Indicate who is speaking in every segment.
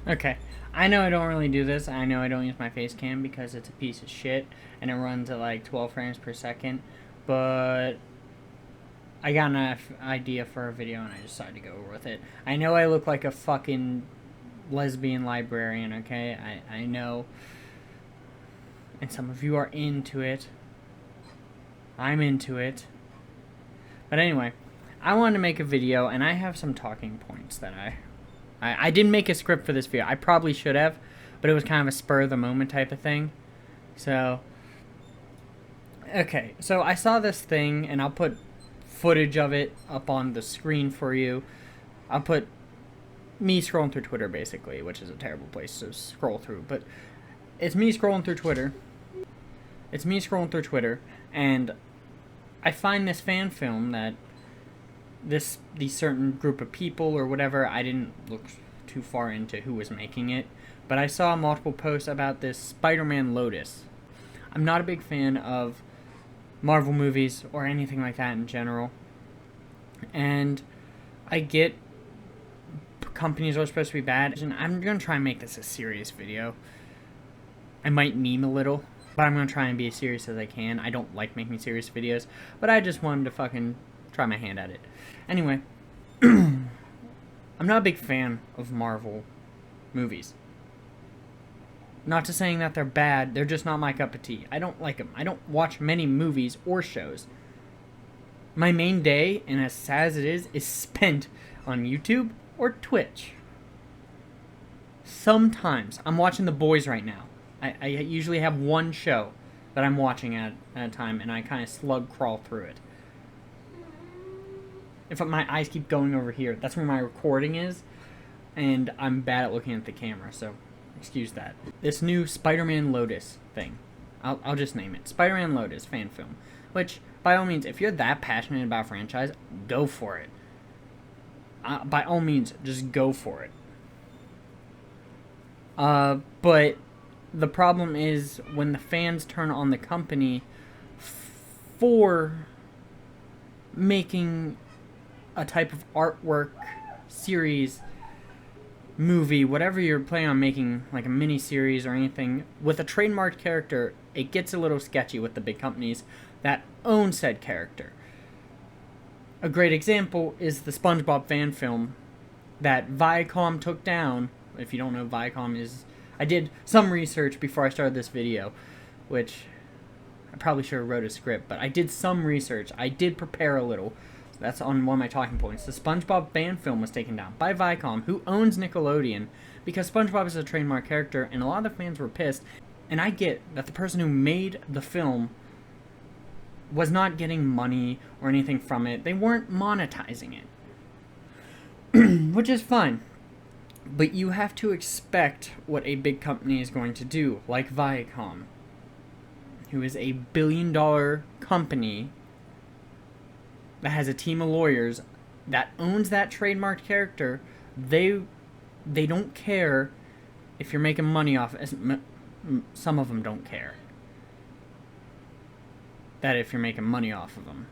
Speaker 1: Okay. I know I don't really do this. I know I don't use my face cam because it's a piece of shit and it runs at like 12 frames per second. But I got an idea for a video and I decided to go with it. I know I look like a fucking lesbian librarian, okay? I know. And some of you are into it. I'm into it. But anyway, I wanted to make a video and I have some talking points that I didn't make a script for this video. I probably should have, but it was kind of a spur of the moment type of thing. So, okay. So I saw this thing and I'll put footage of it up on the screen for you. I'll put me scrolling through Twitter basically, which is a terrible place to scroll through, but it's me scrolling through Twitter. It's me scrolling through Twitter and I find this fan film that these certain group of people or whatever. I didn't look too far into who was making it, but I saw multiple posts about this Spider-Man Lotus. I'm not a big fan of Marvel movies or anything like that in general, and I get companies are supposed to be bad, and I'm gonna try and make this a serious video. I might meme a little, but I'm gonna try and be as serious as I can. I don't like making serious videos, but I just wanted to fucking try my hand at it. Anyway, I'm not a big fan of Marvel movies. Not to saying that they're bad, they're just not my cup of tea. I don't like them. I don't watch many movies or shows. My main day, and as sad as it is spent on YouTube or Twitch. Sometimes, I'm watching The Boys right now. I usually have one show that I'm watching at a time, and I kind of slug crawl through it. If my eyes keep going over here, that's where my recording is, and I'm bad at looking at the camera, so excuse that. This new Spider-Man Lotus thing, I'll just name it Spider-Man Lotus fan film, which by all means, if you're that passionate about a franchise, go for it. By all means, just go for it. But the problem is when the fans turn on the company for making a type of artwork, series, movie, whatever you're planning on making, like a mini series or anything, with a trademarked character, it gets a little sketchy with the big companies that own said character. A great example is the SpongeBob fan film that Viacom took down. If you don't know, Viacom is... I did some research before I started this video, which I probably should have wrote a script, but I did some research. I did prepare a little. That's on one of my talking points. The SpongeBob fan film was taken down by Viacom, who owns Nickelodeon, because SpongeBob is a trademark character, and a lot of the fans were pissed. And I get that the person who made the film was not getting money or anything from it. They weren't monetizing it, which is fine. But you have to expect what a big company is going to do, like Viacom, who is a billion-dollar company that has a team of lawyers that owns that trademarked character. They don't care if you're making money off it. Some of them don't care that if you're making money off of them.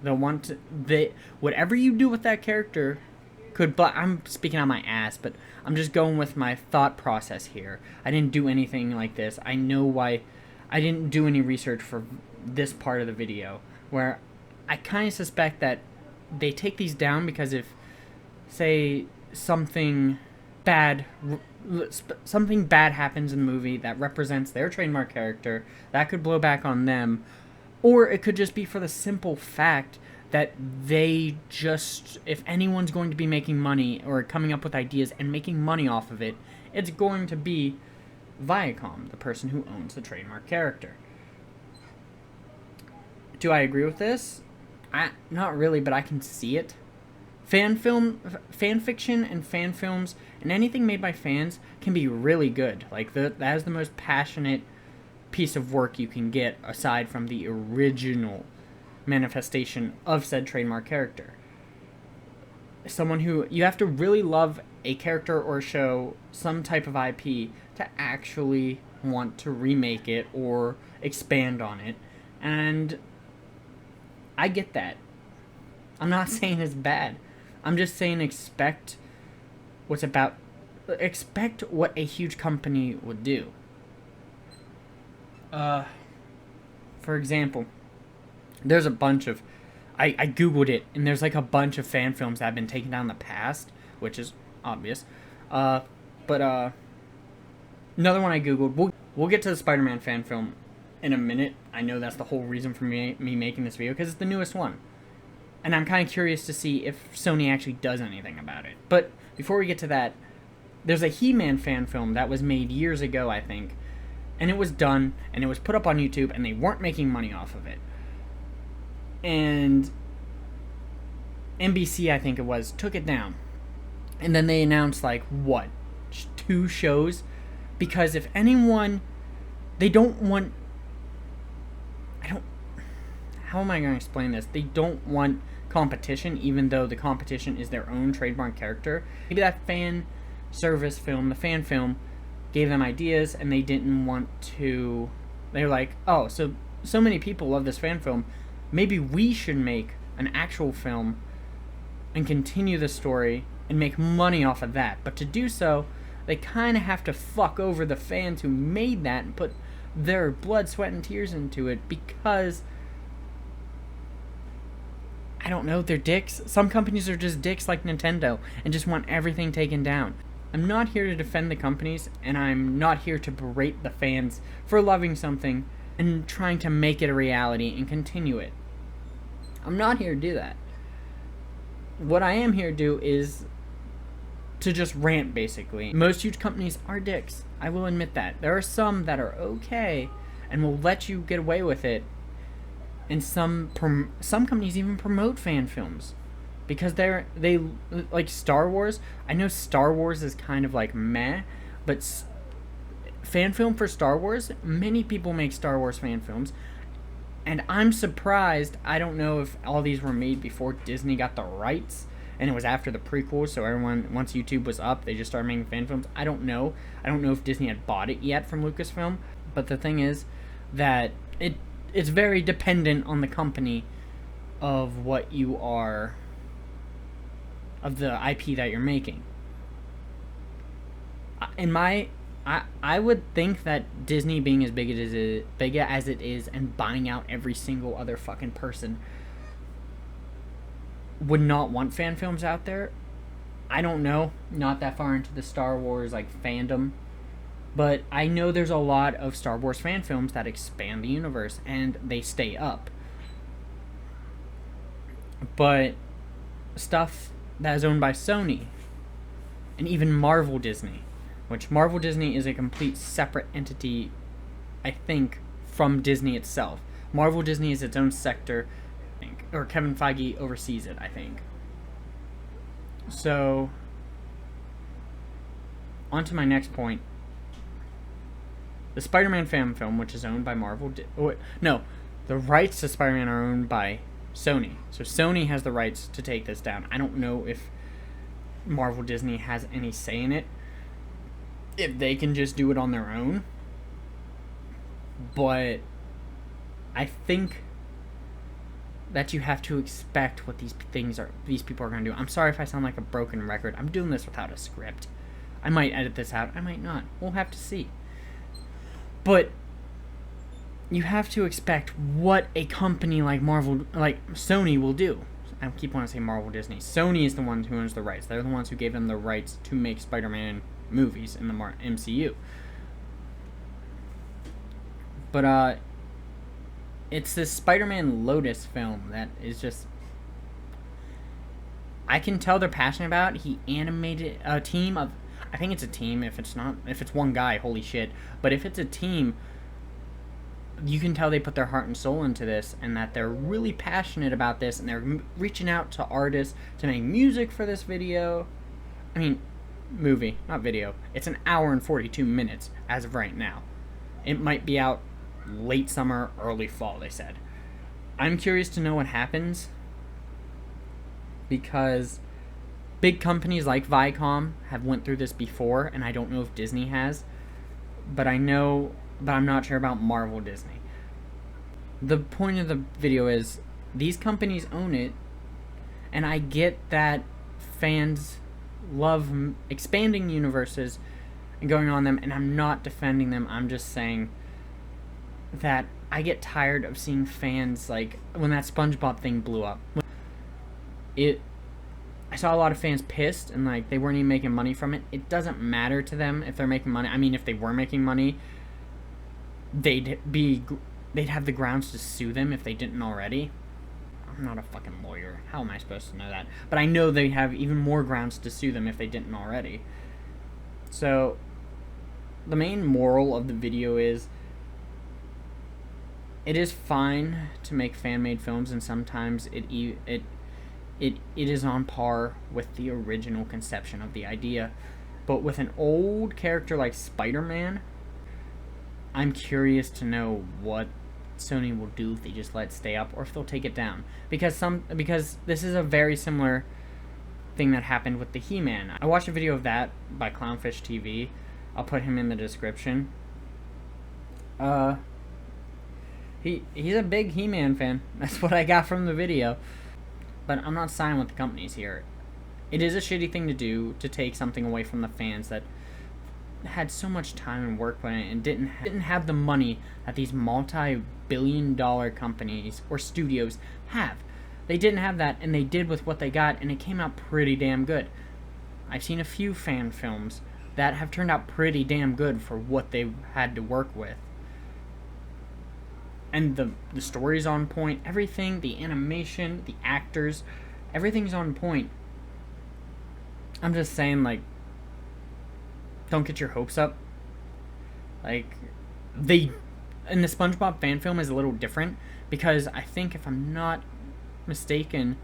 Speaker 1: They'll want to... whatever you do with that character could... But I'm speaking on my ass, but I'm just going with my thought process here. I didn't do anything like this. I know why... I didn't do any research for this part of the video, where I kind of suspect that they take these down because if, say, something bad happens in the movie that represents their trademark character, that could blow back on them. Or it could just be for the simple fact that they just, if anyone's going to be making money or coming up with ideas and making money off of it, it's going to be Viacom, the person who owns the trademark character. Do I agree with this? Not really, but I can see it. Fan fiction and fan films and anything made by fans can be really good. Like, that is the most passionate piece of work you can get aside from the original manifestation of said trademark character. Someone who... You have to really love a character or show, some type of IP, to actually want to remake it or expand on it. And I get that. I'm not saying it's bad. I'm just saying expect what's about expect what a huge company would do. For example, there's a bunch of, I googled it, and there's like a bunch of fan films that have been taken down in the past, which is obvious. But another one I googled. We'll get to the Spider-Man fan film in a minute. I know that's the whole reason for me making this video, because it's the newest one, and I'm kind of curious to see if Sony actually does anything about it. But before we get to that, there's a He-Man fan film that was made years ago, I think, and it was done, and it was put up on YouTube, and they weren't making money off of it. And NBC, I think it was, took it down. And then they announced, like, what? 2 shows? Because if anyone... They don't want... How am I going to explain this? They don't want competition, even though the competition is their own trademark character. Maybe that fan service film, the fan film, gave them ideas, and they didn't want to... They were like, oh, so many people love this fan film. Maybe we should make an actual film and continue the story and make money off of that. But to do so, they kind of have to fuck over the fans who made that and put their blood, sweat, and tears into it, because, I don't know, they're dicks. Some companies are just dicks like Nintendo and just want everything taken down. I'm not here to defend the companies, and I'm not here to berate the fans for loving something and trying to make it a reality and continue it. I'm not here to do that. What I am here to do is to just rant, basically. Most huge companies are dicks. I will admit that. There are some that are okay and will let you get away with it. And some companies even promote fan films because they like Star Wars. I know Star Wars is kind of like meh, but fan film for Star Wars, many people make Star Wars fan films. And I'm surprised. I don't know if all these were made before Disney got the rights, and it was after the prequel, so everyone, once YouTube was up, they just started making fan films. I don't know. I don't know if Disney had bought it yet from Lucasfilm, but the thing is that it's very dependent on the company of what you are, of the IP that you're making. I would think that Disney being as big as it is and buying out every single other fucking person would not want fan films out there. I don't know, not that far into the Star Wars like fandom, but I know there's a lot of Star Wars fan films that expand the universe and they stay up. But stuff that is owned by Sony and even Marvel Disney, which Marvel Disney is a complete separate entity, I think, from Disney itself. Marvel Disney is its own sector, I think, or Kevin Feige oversees it, I think. So, on to my next point. The Spider-Man fan film, which is owned by Marvel... the rights to Spider-Man are owned by Sony. So Sony has the rights to take this down. I don't know if Marvel Disney has any say in it, if they can just do it on their own. But I think that you have to expect what these people are going to do. I'm sorry if I sound like a broken record. I'm doing this without a script. I might edit this out. I might not. We'll have to see. But you have to expect what a company like Sony will do. I keep wanting to say Marvel Disney. Sony is the one who owns the rights. They're the ones who gave them the rights to make Spider-Man movies in the MCU. But it's this Spider-Man Lotus film that is just, I can tell they're passionate about. He animated a team of, I think it's a team. If it's one guy, holy shit. But if it's a team, you can tell they put their heart and soul into this, and that they're really passionate about this, and they're reaching out to artists to make music for this video. I mean, movie, not video. It's an hour and 42 minutes as of right now. It might be out late summer, early fall, they said. I'm curious to know what happens, because big companies like Viacom have went through this before, and I don't know if Disney has, but I'm not sure about Marvel Disney. The point of the video is, these companies own it, and I get that fans love expanding universes and going on them, and I'm not defending them. I'm just saying that I get tired of seeing fans, like, when that SpongeBob thing blew up. I saw a lot of fans pissed, and, like, they weren't even making money from it. It doesn't matter to them if they're making money. I mean, if they were making money, they'd have the grounds to sue them if they didn't already. I'm not a fucking lawyer. How am I supposed to know that? But I know they have even more grounds to sue them if they didn't already. So, the main moral of the video is, it is fine to make fan-made films, and sometimes it is on par with the original conception of the idea. But with an old character like Spider-Man, I'm curious to know what Sony will do if they just let it stay up, or if they'll take it down. Because this is a very similar thing that happened with the He-Man. I watched a video of that by Clownfish TV. I'll put him in the description. He's a big He-Man fan. That's what I got from the video. But I'm not siding with the companies here. It is a shitty thing to do, to take something away from the fans that had so much time and work put in it, and didn't have the money that these multi-billion-dollar companies or studios have. They didn't have that, and they did with what they got, and it came out pretty damn good. I've seen a few fan films that have turned out pretty damn good for what they had to work with. And the story's on point, everything, the animation, the actors, everything's on point. I'm just saying, like, don't get your hopes up. Like, and the SpongeBob fan film is a little different, because I think, if I'm not mistaken,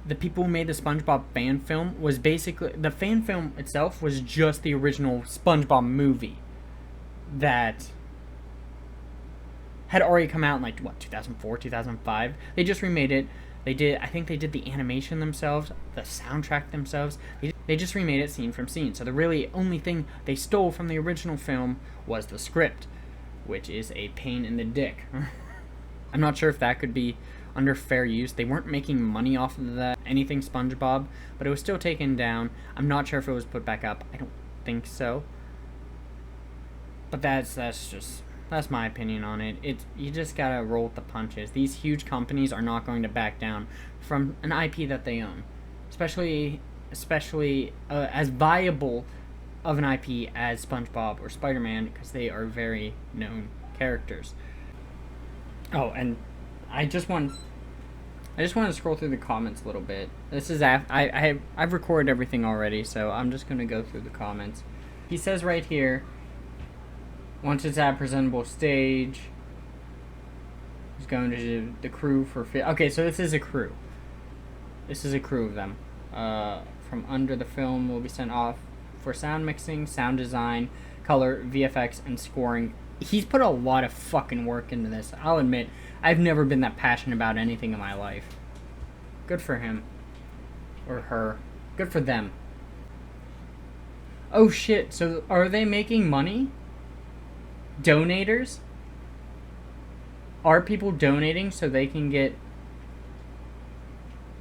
Speaker 1: the people who made the SpongeBob fan film was basically, the fan film itself was just the original SpongeBob movie that had already come out in, like, what, 2004, 2005? They just remade it. I think they did the animation themselves, the soundtrack themselves. They just remade it scene from scene. So the really only thing they stole from the original film was the script, which is a pain in the dick. I'm not sure if that could be under fair use. They weren't making money off of that, anything SpongeBob, but it was still taken down. I'm not sure if it was put back up. I don't think so. But that's my opinion on it. You just gotta roll with the punches. These huge companies are not going to back down from an IP that they own, especially as viable of an IP as SpongeBob or Spider-Man, because they are very known characters. Oh, and I just want to scroll through the comments a little bit. This is I've recorded everything already, so I'm just gonna go through the comments. He says right here, once it's at a presentable stage, he's going to the crew for okay, so this is a crew. This is a crew of them. From under the film will be sent off for sound mixing, sound design, color, VFX, and scoring. He's put a lot of fucking work into this. I'll admit, I've never been that passionate about anything in my life. Good for him. Or her. Good for them. Oh shit, so are they making money? Donators? Are people donating so they can get...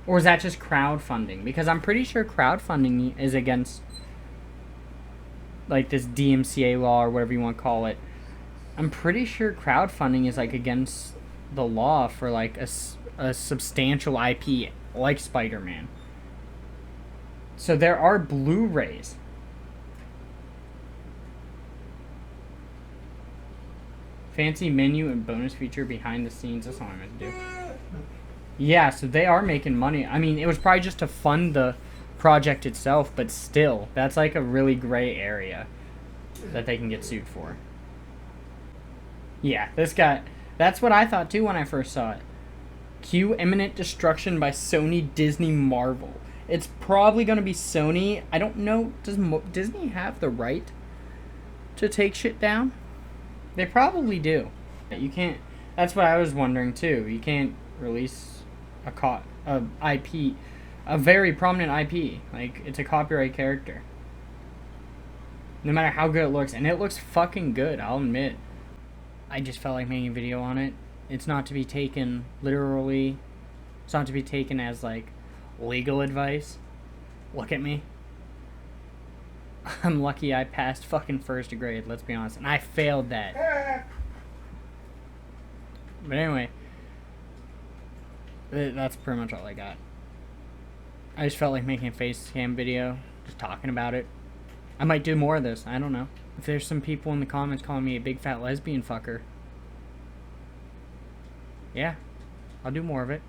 Speaker 1: Or is that just crowdfunding? Because I'm pretty sure crowdfunding is against, like, this DMCA law or whatever you want to call it. I'm pretty sure crowdfunding is, like, against the law for, like, a substantial IP like Spider-Man. So there are Blu-rays. Fancy menu and bonus feature behind the scenes. That's all I meant to do. Yeah, so they are making money. I mean, it was probably just to fund the project itself, but still, that's like a really gray area that they can get sued for. Yeah, this guy, that's what I thought too when I first saw it. Cue imminent destruction by Sony, Disney, Marvel. It's probably going to be Sony. I don't know, does Disney have the right to take shit down? They probably do. You can't, that's what I was wondering too. You can't release a IP, a very prominent IP. Like, it's a copyright character. No matter how good it looks, and it looks fucking good, I'll admit. I just felt like making a video on it. It's not to be taken literally. It's not to be taken as, like, legal advice. Look at me. I'm lucky I passed fucking first grade, let's be honest. And I failed that. But anyway, that's pretty much all I got. I just felt like making a face cam video, just talking about it. I might do more of this, I don't know. If there's some people in the comments calling me a big fat lesbian fucker, yeah, I'll do more of it.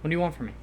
Speaker 1: What do you want from me?